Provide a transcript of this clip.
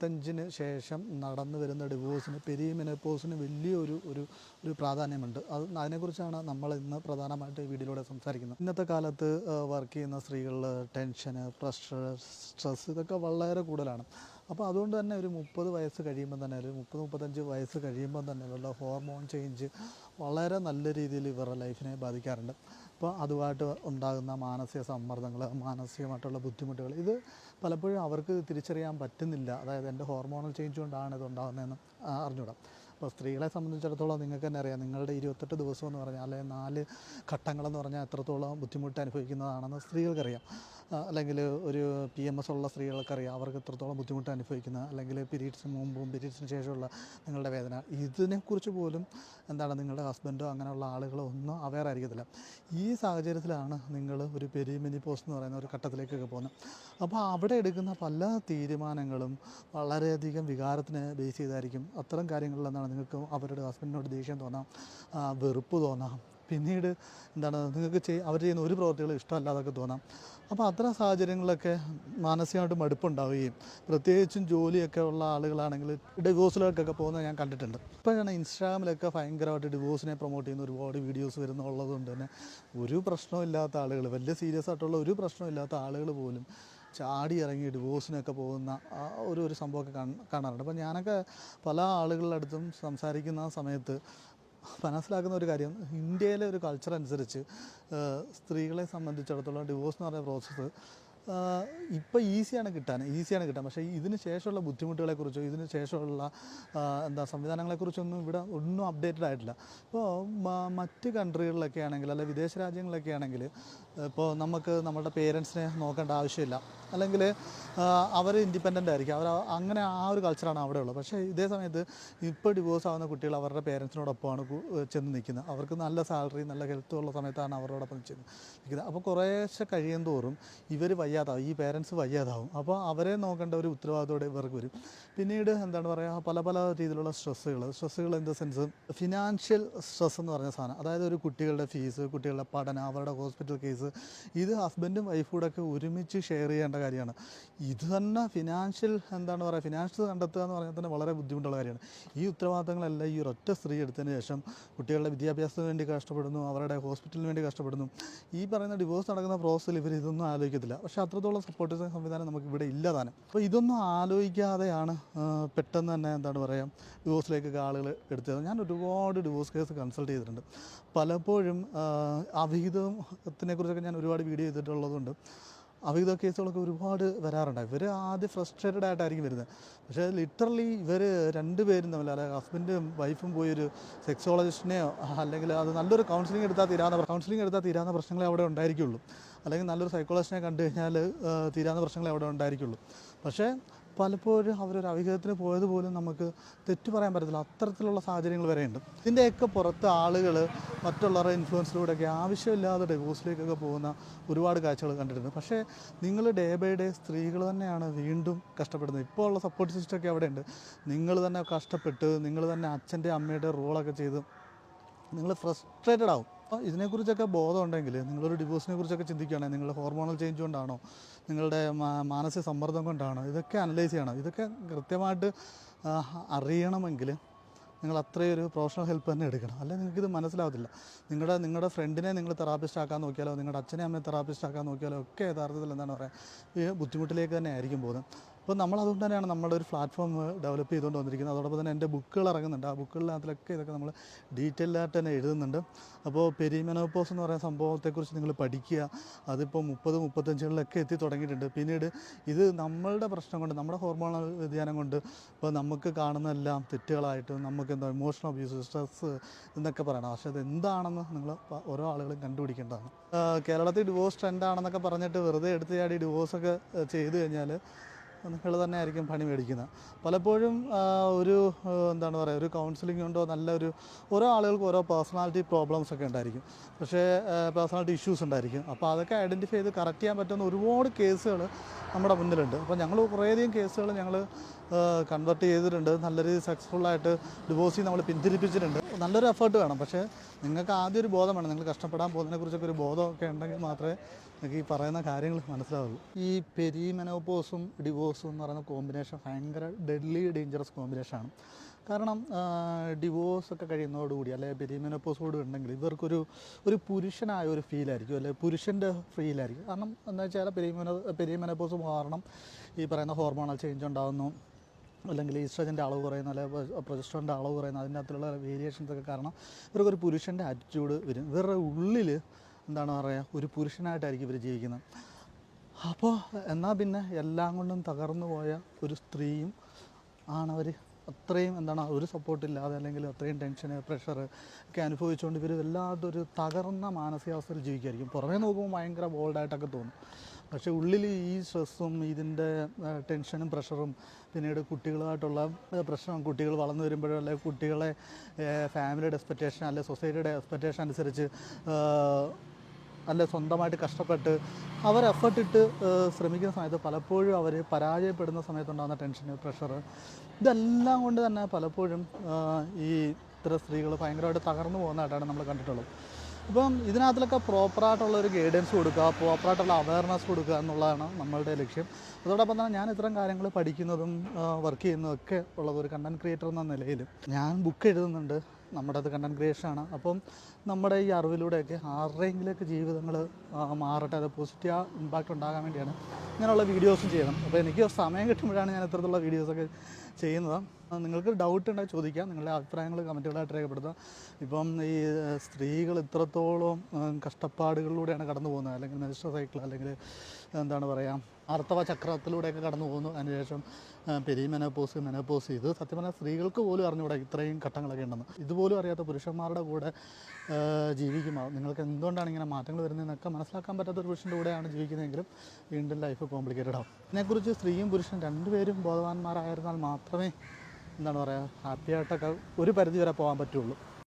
5-ന് ശേഷം നടന്നു വരുന്ന ഡിവോഴ്സിന് പെരിമെനോപോസിന് വലിയൊരു പ്രാധാന്യമുണ്ട്. അതിനെക്കുറിച്ചാണ് നമ്മൾ ഇന്ന് പ്രധാനമായിട്ട് ഈ വീഡിയോയിലൂടെ സംസാരിക്കുന്നത്. ഇന്നത്തെ കാലത്ത് വർക്ക് ചെയ്യുന്ന സ്ത്രീകളിൽ ടെൻഷന്, പ്രഷർ, സ്ട്രെസ് ഇതൊക്കെ വളരെ കൂടുതലാണ്. അപ്പോൾ അതുകൊണ്ട് തന്നെ ഒരു 30 വയസ്സ് കഴിയുമ്പോൾ തന്നെ, ഒരു 30-35 വയസ്സ് കഴിയുമ്പോൾ തന്നെ ഇവരുടെ ഹോർമോൺ ചേഞ്ച് വളരെ നല്ല രീതിയിൽ ഇവരുടെ ലൈഫിനെ ബാധിക്കാറുണ്ട്. അപ്പോൾ അതുമായിട്ട് ഉണ്ടാകുന്ന മാനസിക സമ്മർദ്ദങ്ങൾ, മാനസികമായിട്ടുള്ള ബുദ്ധിമുട്ടുകൾ, ഇത് പലപ്പോഴും അവർക്ക് തിരിച്ചറിയാൻ പറ്റുന്നില്ല. അതായത് എൻ്റെ ഹോർമോണൽ ചേഞ്ച് കൊണ്ടാണ് ഇത് ഉണ്ടാകുന്നതെന്ന് അറിഞ്ഞൂടാ. അപ്പോൾ സ്ത്രീകളെ സംബന്ധിച്ചിടത്തോളം നിങ്ങൾക്ക് തന്നെ അറിയാം, നിങ്ങളുടെ 28 ദിവസം എന്ന് പറഞ്ഞാൽ, അല്ലെങ്കിൽ 4 ഘട്ടങ്ങളെന്ന് പറഞ്ഞാൽ എത്രത്തോളം ബുദ്ധിമുട്ട് അനുഭവിക്കുന്നതാണെന്ന് സ്ത്രീകൾക്കറിയാം. അല്ലെങ്കിൽ ഒരു PMS ഉള്ള സ്ത്രീകൾക്കറിയാം അവർക്ക് എത്രത്തോളം ബുദ്ധിമുട്ട് അനുഭവിക്കുന്നത്, അല്ലെങ്കിൽ പീരീഡ്സിന് മുമ്പും പീരീഡ്സിന് ശേഷമുള്ള നിങ്ങളുടെ വേദന. ഇതിനെക്കുറിച്ച് പോലും നിങ്ങളുടെ ഹസ്ബൻഡോ അങ്ങനെയുള്ള ആളുകളോ ഒന്നും അവെയർ ആയിരിക്കത്തില്ല. ഈ സാഹചര്യത്തിലാണ് നിങ്ങൾ ഒരു പെരിമെനോപോസ് എന്ന് പറയുന്ന ഒരു ഘട്ടത്തിലേക്കൊക്കെ പോകുന്നത്. അപ്പോൾ അവിടെ എടുക്കുന്ന പല തീരുമാനങ്ങളും വളരെയധികം വികാരത്തിനെ ബേസ് ചെയ്തായിരിക്കും. അത്തരം കാര്യങ്ങളിലെന്താണ് നിങ്ങൾക്ക് അവരുടെ ഹസ്ബൻഡിനോട് ദേഷ്യം തോന്നാം, വെറുപ്പ് തോന്നാം, പിന്നീട് നിങ്ങൾക്ക് അവർ ചെയ്യുന്ന ഒരു പ്രവൃത്തികളും ഇഷ്ടമല്ലാതൊക്കെ തോന്നാം. അപ്പോൾ അത്തരം സാഹചര്യങ്ങളിലൊക്കെ മാനസികമായിട്ട് മടുപ്പുണ്ടാവുകയും, പ്രത്യേകിച്ചും ജോലിയൊക്കെ ഉള്ള ആളുകളാണെങ്കിൽ ഡിവോഴ്സിലേക്കൊക്കെ പോകുന്നത് ഞാൻ കണ്ടിട്ടുണ്ട്. ഇപ്പോഴാണ് ഇൻസ്റ്റാഗ്രാമിലൊക്കെ ഭയങ്കരമായിട്ട് ഡിവോഴ്സിനെ പ്രൊമോട്ട് ചെയ്യുന്ന ഒരുപാട് വീഡിയോസ് വരുന്നുള്ളത് കൊണ്ട് തന്നെ ഒരു പ്രശ്നമില്ലാത്ത ആളുകൾ, വലിയ സീരിയസ് ആയിട്ടുള്ള ഒരു പ്രശ്നമില്ലാത്ത ആളുകൾ പോലും ചാടി ഇറങ്ങി ഡിവോഴ്സിനൊക്കെ പോകുന്ന ഒരു സംഭവമൊക്കെ കാണാറുണ്ട്. അപ്പോൾ ഞാനൊക്കെ പല ആളുകളുടെ അടുത്തും സംസാരിക്കുന്ന സമയത്ത് മനസ്സിലാക്കുന്ന ഒരു കാര്യം, ഇന്ത്യയിലെ ഒരു കൾച്ചർ അനുസരിച്ച് സ്ത്രീകളെ സംബന്ധിച്ചിടത്തോളം ഡിവോഴ്സ് എന്ന് പറയുന്ന പ്രോസസ്സ് ഇപ്പോൾ ഈസിയാണ് കിട്ടാൻ. പക്ഷേ ഇതിന് ശേഷമുള്ള ബുദ്ധിമുട്ടുകളെക്കുറിച്ചോ ഇതിന് ശേഷമുള്ള സംവിധാനങ്ങളെക്കുറിച്ചൊന്നും ഇവിടെ ഒന്നും അപ്ഡേറ്റഡ് ആയിട്ടില്ല. ഇപ്പോൾ മറ്റ് കൺട്രികളിലൊക്കെ ആണെങ്കിൽ, അല്ലെങ്കിൽ വിദേശ രാജ്യങ്ങളിലൊക്കെ ആണെങ്കിൽ, ഇപ്പോൾ നമുക്ക് നമ്മുടെ പേരൻസിനെ നോക്കേണ്ട ആവശ്യമില്ല, അല്ലെങ്കിൽ അവർ ഇൻഡിപെൻഡൻ്റ് ആയിരിക്കും, അവർ അങ്ങനെ ആ ഒരു കൾച്ചറാണ് അവിടെ ഉള്ളത്. പക്ഷേ ഇതേ സമയത്ത് ഇപ്പോൾ ഡിവോഴ്സ് ആവുന്ന കുട്ടികൾ അവരുടെ പേരൻസിനോടൊപ്പമാണ് ചെന്ന് നിൽക്കുന്നത്. അവർക്ക് നല്ല സാലറി, നല്ല ഹെൽത്ത് ഉള്ള സമയത്താണ് അവരോടൊപ്പം ചെന്ന് നിൽക്കുന്നത്. അപ്പോൾ കുറേശ്ശെ കഴിയും തോറും ഇവർ ഈ പേരൻസ് വയ്യാതാവും. അപ്പോൾ അവരെ നോക്കേണ്ട ഒരു ഉത്തരവാദിത്തോടെ ഇവർക്ക് വരും. പിന്നീട് പല രീതിയിലുള്ള സ്ട്രെസ്സുകൾ in the sense financial stress എന്ന് പറഞ്ഞ സാധനം. അതായത് ഒരു കുട്ടികളുടെ ഫീസ്, കുട്ടികളുടെ പഠനം, അവരുടെ ഹോസ്പിറ്റൽ കേസ്, ഇത് ഹസ്ബൻഡും വൈഫൂടൊക്കെ ഒരുമിച്ച് ഷെയർ ചെയ്യേണ്ട കാര്യമാണ്. ഇത് തന്നെ ഫിനാൻഷ്യൽ കണ്ടെത്തുക എന്ന് പറഞ്ഞാൽ തന്നെ വളരെ ബുദ്ധിമുട്ടുള്ള കാര്യമാണ്. ഈ ഉത്തരവാദിത്തങ്ങളെല്ലാം ഈ ഒരൊറ്റ സ്ത്രീ എടുത്തതിന് ശേഷം കുട്ടികളുടെ വിദ്യാഭ്യാസത്തിന് വേണ്ടി കഷ്ടപ്പെടുന്നു, അവരുടെ ഹോസ്പിറ്റലിന് വേണ്ടി കഷ്ടപ്പെടുന്നു. ഈ പറയുന്ന ഡിവോഴ്സ് നടക്കുന്ന പ്രോസസ്സിൽ ഇവർ ഇതൊന്നും ആലോചിക്കത്തില്ല. പക്ഷേ അത്രത്തോളം സപ്പോർട്ടീവ് സംവിധാനം നമുക്ക് ഇവിടെ ഇല്ലതാണ്. അപ്പോൾ ഇതൊന്നും ആലോചിക്കാതെയാണ് പെട്ടെന്ന് തന്നെ ഡിവോഴ്സിലേക്കൊക്കെ ആളുകൾ എടുത്തത്. ഞാൻ ഒരുപാട് ഡിവോഴ്സ് കേസ് കൺസൾട്ട് ചെയ്തിട്ടുണ്ട്. പലപ്പോഴും അവിഹിതത്തിനെക്കുറിച്ചൊക്കെ ഞാൻ ഒരുപാട് വീഡിയോ ചെയ്തിട്ടുള്ളതുകൊണ്ട് അവിഹിത കേസുകളൊക്കെ ഒരുപാട് വരാറുണ്ട്. ഇവർ ആദ്യം ഫ്രസ്ട്രേറ്റഡ് ആയിട്ടായിരിക്കും വരുന്നത്. പക്ഷേ ലിറ്ററലി ഇവർ രണ്ടുപേരും തമ്മിൽ, അല്ലെങ്കിൽ ഹസ്ബൻഡും വൈഫും പോയൊരു സെക്സോളജിസ്റ്റിനെയോ, അല്ലെങ്കിൽ അത് നല്ലൊരു കൗൺസിലിംഗ് എടുത്താൽ തീരാവുന്ന പ്രശ്നങ്ങളെ അവിടെ ഉണ്ടായിരിക്കുള്ളൂ, അല്ലെങ്കിൽ നല്ലൊരു സൈക്കോളജിസ്റ്റിനെ കണ്ടു കഴിഞ്ഞാൽ തീരാവുന്ന പ്രശ്നങ്ങളെ അവിടെ ഉണ്ടായിരിക്കുള്ളൂ. പക്ഷേ പലപ്പോഴും അവരൊരു അവിഹിതത്തിന് പോയത് പോലും നമുക്ക് തെറ്റു പറയാൻ പറ്റത്തില്ല. അത്തരത്തിലുള്ള സാഹചര്യങ്ങൾ വരെയുണ്ട്. ഇതിൻ്റെയൊക്കെ പുറത്ത് ആളുകൾ മറ്റുള്ളവരുടെ ഇൻഫ്ലുവൻസിലൂടെയൊക്കെ ആവശ്യമില്ലാതെ ഡിവോഴ്സിലേക്കൊക്കെ പോകുന്ന ഒരുപാട് കാഴ്ചകൾ കണ്ടിട്ടുണ്ട്. പക്ഷേ നിങ്ങൾ ഡേ ബൈ ഡേ സ്ത്രീകൾ തന്നെയാണ് വീണ്ടും കഷ്ടപ്പെടുന്നത്. ഇപ്പോൾ ഉള്ള സപ്പോർട്ട് സിസ്റ്റമൊക്കെ അവിടെയുണ്ട്. നിങ്ങൾ തന്നെ കഷ്ടപ്പെട്ട്, നിങ്ങൾ തന്നെ അച്ഛൻ്റെ അമ്മയുടെ റോളൊക്കെ ചെയ്ത് നിങ്ങൾ ഫ്രസ്ട്രേറ്റഡ് ആവും. അപ്പോൾ ഇതിനെക്കുറിച്ചൊക്കെ ബോധമുണ്ടെങ്കിൽ, നിങ്ങളൊരു ഡിവോഴ്സിനെ കുറിച്ചൊക്കെ ചിന്തിക്കുകയാണെങ്കിൽ, നിങ്ങളുടെ ഹോർമോണൽ ചേഞ്ച് കൊണ്ടാണോ, നിങ്ങളുടെ മാനസിക സമ്മർദ്ദം കൊണ്ടാണോ, ഇതൊക്കെ അനലൈസ് ചെയ്യണം. ഇതൊക്കെ കൃത്യമായിട്ട് അറിയണമെങ്കിൽ നിങ്ങൾ അത്രയൊരു പ്രൊഫഷണൽ ഹെൽപ്പ് തന്നെ എടുക്കണം. അല്ലെങ്കിൽ നിങ്ങൾക്കിത് മനസ്സിലാവത്തില്ല. നിങ്ങളുടെ ഫ്രണ്ടിനെ നിങ്ങൾ തെറാപ്പിസ്റ്റ് ആക്കാൻ നോക്കിയാലോ, നിങ്ങളുടെ അച്ഛനെ അമ്മയെ തെറാപ്പിസ്റ്റ് ആക്കാൻ നോക്കിയാലോ ഒക്കെ യഥാർത്ഥത്തിൽ ഈ ബുദ്ധിമുട്ടിലേക്ക് തന്നെ ആയിരിക്കും പോകുന്നത്. അപ്പോൾ നമ്മളതുകൊണ്ട് തന്നെയാണ് നമ്മുടെ ഒരു പ്ലാറ്റ്ഫോം ഡെവലപ്പ് ചെയ്തുകൊണ്ട് വന്നിരിക്കുന്നത്. അതോടൊപ്പം തന്നെ എൻ്റെ ബുക്കുകൾ ഇറങ്ങുന്നുണ്ട്. ആ ബുക്കുകളിനകത്തിലൊക്കെ ഇതൊക്കെ നമ്മൾ ഡീറ്റെയിൽഡായിട്ട് തന്നെ എഴുതുന്നുണ്ട്. അപ്പോൾ പെരിമെനോപോസ് എന്ന് പറയുന്ന സംഭവത്തെക്കുറിച്ച് നിങ്ങൾ പഠിക്കുക. അതിപ്പോൾ 30-35കളിലൊക്കെ എത്തി തുടങ്ങിയിട്ടുണ്ട്. പിന്നീട് ഇത് നമ്മളുടെ പ്രശ്നം കൊണ്ട്, നമ്മുടെ ഹോർമോണൽ വ്യതിയാനം കൊണ്ട് ഇപ്പോൾ നമുക്ക് കാണുന്നതെല്ലാം തെറ്റുകളായിട്ടും, നമുക്ക് ഇമോഷണൽ അബ്യൂസ്, സ്ട്രെസ്സ് എന്നൊക്കെ പറയണം. പക്ഷേ അത് എന്താണെന്ന് നിങ്ങൾ ഓരോ ആളുകളും കണ്ടുപിടിക്കേണ്ടതാണ്. കേരളത്തിൽ ഡിവോഴ്സ് ട്രെൻഡാണെന്നൊക്കെ പറഞ്ഞിട്ട് വെറുതെ എടുത്ത് ചാടി ഡിവോഴ്സൊക്കെ ചെയ്ത് കഴിഞ്ഞാൽ നിങ്ങൾ തന്നെ ആയിരിക്കും പണി മേടിക്കുന്നത്. പലപ്പോഴും ഒരു കൗൺസിലിംഗ് ഉണ്ടോ, ഓരോ ആളുകൾക്ക് ഓരോ പേഴ്സണാലിറ്റി പ്രോബ്ലംസ് ഒക്കെ ഉണ്ടായിരിക്കും. പക്ഷേ പേഴ്സണാലിറ്റി ഇഷ്യൂസ് ഉണ്ടായിരിക്കും. അപ്പോൾ അതൊക്കെ ഐഡൻറ്റിഫൈ ചെയ്ത് കറക്റ്റ് ചെയ്യാൻ പറ്റുന്ന ഒരുപാട് കേസുകൾ നമ്മുടെ മുന്നിലുണ്ട്. അപ്പോൾ ഞങ്ങൾ കുറേയധികം കേസുകൾ കൺവേർട്ട് ചെയ്തിട്ടുണ്ട്. നല്ല രീതിയിൽ സക്സസ്ഫുള്ളായിട്ട് ഡിവോഴ്സിൽ നമ്മൾ പിന്തിരിപ്പിച്ചിട്ടുണ്ട്. നല്ലൊരു എഫേർട്ട് വേണം. പക്ഷേ നിങ്ങൾക്ക് ആദ്യം ഒരു ബോധം വേണം. നിങ്ങൾ കഷ്ടപ്പെടാൻ പോകുന്നതിനെക്കുറിച്ചൊക്കെ ഒരു ബോധമൊക്കെ ഉണ്ടെങ്കിൽ മാത്രമേ നിങ്ങൾക്ക് ഈ പറയുന്ന കാര്യങ്ങൾ മനസ്സിലാവുള്ളൂ. ഈ പെരിമെനോപോസും ഡിവോഴ്സും എന്ന് പറയുന്ന കോമ്പിനേഷൻ ഭയങ്കര ഡെഡ്ലി ഡേഞ്ചറസ് കോമ്പിനേഷനാണ്. കാരണം ഡിവോഴ്സൊക്കെ കഴിയുന്നതോടുകൂടി അല്ലെങ്കിൽ പെരിമെനോപ്പോസോട് ഉണ്ടെങ്കിൽ ഇവർക്കൊരു പുരുഷനായ ഒരു ഫീലായിരിക്കും, അല്ലെങ്കിൽ പുരുഷൻ്റെ ഫീലായിരിക്കും. കാരണം എന്താ വെച്ചാൽ പെരിമെനോപ്പോസ് കാരണം ഈ പറയുന്ന ഹോർമോണൽ ചേഞ്ച് ഉണ്ടാകുന്നു, അല്ലെങ്കിൽ ഈസ്ട്രജൻ്റെ അളവ് കുറയുന്നു, അല്ലെങ്കിൽ പ്രൊജസ്ട്രോണിൻ്റെ അളവ് കുറയുന്നു. അതിൻ്റെ അകത്തുള്ള വേരിയേഷൻസൊക്കെ കാരണം ഇവർക്കൊരു പുരുഷൻ്റെ ആറ്റിറ്റ്യൂഡ് വരും. ഇവരുടെ ഉള്ളിൽ എന്താണ് പറയുക, ഒരു പുരുഷനായിട്ടായിരിക്കും ഇവർ ജീവിക്കുന്നത്. അപ്പോൾ എന്നാൽ പിന്നെ എല്ലാം കൊണ്ടും തകർന്നു പോയ ഒരു സ്ത്രീയും ആണവർ. അത്രയും എന്താണ് ഒരു സപ്പോർട്ടില്ലാതെ അല്ലെങ്കിൽ അത്രയും ടെൻഷന് പ്രഷർ ഒക്കെ അനുഭവിച്ചുകൊണ്ട് ഇവർ വല്ലാത്തൊരു തകർന്ന മാനസികാവസ്ഥയിൽ ജീവിക്കുമായിരിക്കും. പുറമേ നോക്കുമ്പോൾ ഭയങ്കര ബോൾഡായിട്ടൊക്കെ തോന്നും. പക്ഷേ ഉള്ളിൽ ഈ സ്ട്രെസ്സും ഇതിൻ്റെ ടെൻഷനും പ്രഷറും പിന്നീട് കുട്ടികളുമായിട്ടുള്ള പ്രശ്നം, കുട്ടികൾ വളർന്നു വരുമ്പോഴോ അല്ലെങ്കിൽ കുട്ടികളെ ഫാമിലിയുടെ എക്സ്പെക്റ്റേഷൻ അല്ലെങ്കിൽ സൊസൈറ്റിയുടെ എക്സ്പെക്റ്റേഷൻ അനുസരിച്ച് അല്ലെ സ്വന്തമായിട്ട് കഷ്ടപ്പെട്ട് അവർ എഫേർട്ട് ഇട്ട് ശ്രമിക്കുന്ന സമയത്ത് പലപ്പോഴും അവർ പരാജയപ്പെടുന്ന സമയത്തുണ്ടാകുന്ന ടെൻഷന്, പ്രഷർ, ഇതെല്ലാം കൊണ്ട് തന്നെ പലപ്പോഴും ഈ ഇത്തരം സ്ത്രീകൾ ഭയങ്കരമായിട്ട് തകർന്നു പോകുന്നതായിട്ടാണ് നമ്മൾ കണ്ടിട്ടുള്ളത്. ഇപ്പം ഇതിനകത്തിലൊക്കെ പ്രോപ്പറായിട്ടുള്ളൊരു ഗൈഡൻസ് കൊടുക്കുക, പ്രോപ്പറായിട്ടുള്ള അവയർനെസ് കൊടുക്കുക എന്നുള്ളതാണ് നമ്മളുടെ ലക്ഷ്യം. അതോടൊപ്പം തന്നെ ഞാൻ ഇത്തരം കാര്യങ്ങൾ പഠിക്കുന്നതും വർക്ക് ചെയ്യുന്നതും ഒക്കെ ഉള്ളത് ഒരു കണ്ടൻറ് ക്രിയേറ്റർ എന്ന നിലയിൽ ഞാൻ ബുക്ക് എഴുതുന്നുണ്ട്. നമ്മുടെ അത് കണ്ടൻറ് ക്രിയേഷനാണ്. അപ്പം നമ്മുടെ ഈ അറിവിലൂടെയൊക്കെ ആരുടെയെങ്കിലൊക്കെ ജീവിതങ്ങൾ മാറട്ടെ, അത് പോസിറ്റീവ് ഇമ്പാക്റ്റ് ഉണ്ടാകാൻ വേണ്ടിയാണ് ഇങ്ങനെയുള്ള വീഡിയോസും ചെയ്യണം. അപ്പോൾ എനിക്ക് സമയം കിട്ടുമ്പോഴാണ് ഞാൻ ഇത്തരത്തിലുള്ള വീഡിയോസൊക്കെ ചെയ്യുന്നത്. നിങ്ങൾക്ക് ഡൗട്ട് ഉണ്ടെങ്കിൽ ചോദിക്കാം, നിങ്ങളുടെ അഭിപ്രായങ്ങൾ കമൻറ്റുകളായിട്ട് രേഖപ്പെടുത്തുക. ഇപ്പം ഈ സ്ത്രീകൾ ഇത്രത്തോളം കഷ്ടപ്പാടുകളിലൂടെയാണ് കടന്നു പോകുന്നത്, അല്ലെങ്കിൽ മെൻസ്ട്രൽ സൈക്കിൾ അല്ലെങ്കിൽ എന്താണ് പറയുക ആർത്തവ ചക്രത്തിലൂടെയൊക്കെ കടന്നു പോകുന്നു. അതിനുശേഷം പെരിമെനോപോസ്, മെനോപോസ്, ഇത് സത്യം പറഞ്ഞാൽ സ്ത്രീകൾക്ക് പോലും അറിഞ്ഞുകൂടാ ഇത്രയും ഘട്ടങ്ങളൊക്കെ ഉണ്ടെന്ന്. ഇതുപോലും അറിയാത്ത പുരുഷന്മാരുടെ കൂടെ ജീവിക്കുമ്പോൾ നിങ്ങൾക്ക് എന്തുകൊണ്ടാണ് ഇങ്ങനെ മാറ്റങ്ങൾ വരുന്നതെന്നൊക്കെ മനസ്സിലാക്കാൻ പറ്റാത്ത ഒരു പുരുഷൻ്റെ കൂടെയാണ് ജീവിക്കുന്നതെങ്കിലും വീണ്ടും ലൈഫ് കോംപ്ലിക്കേറ്റഡ് ആവും. ഇതിനെക്കുറിച്ച് സ്ത്രീയും പുരുഷനും രണ്ടുപേരും ബോധവാന്മാരായിരുന്നാൽ മാത്രമേ എന്താണ് പറയുക ഹാപ്പി ആയിട്ടൊക്കെ ഒരു പരിധി വരെ പോകാൻ പറ്റുള്ളൂ.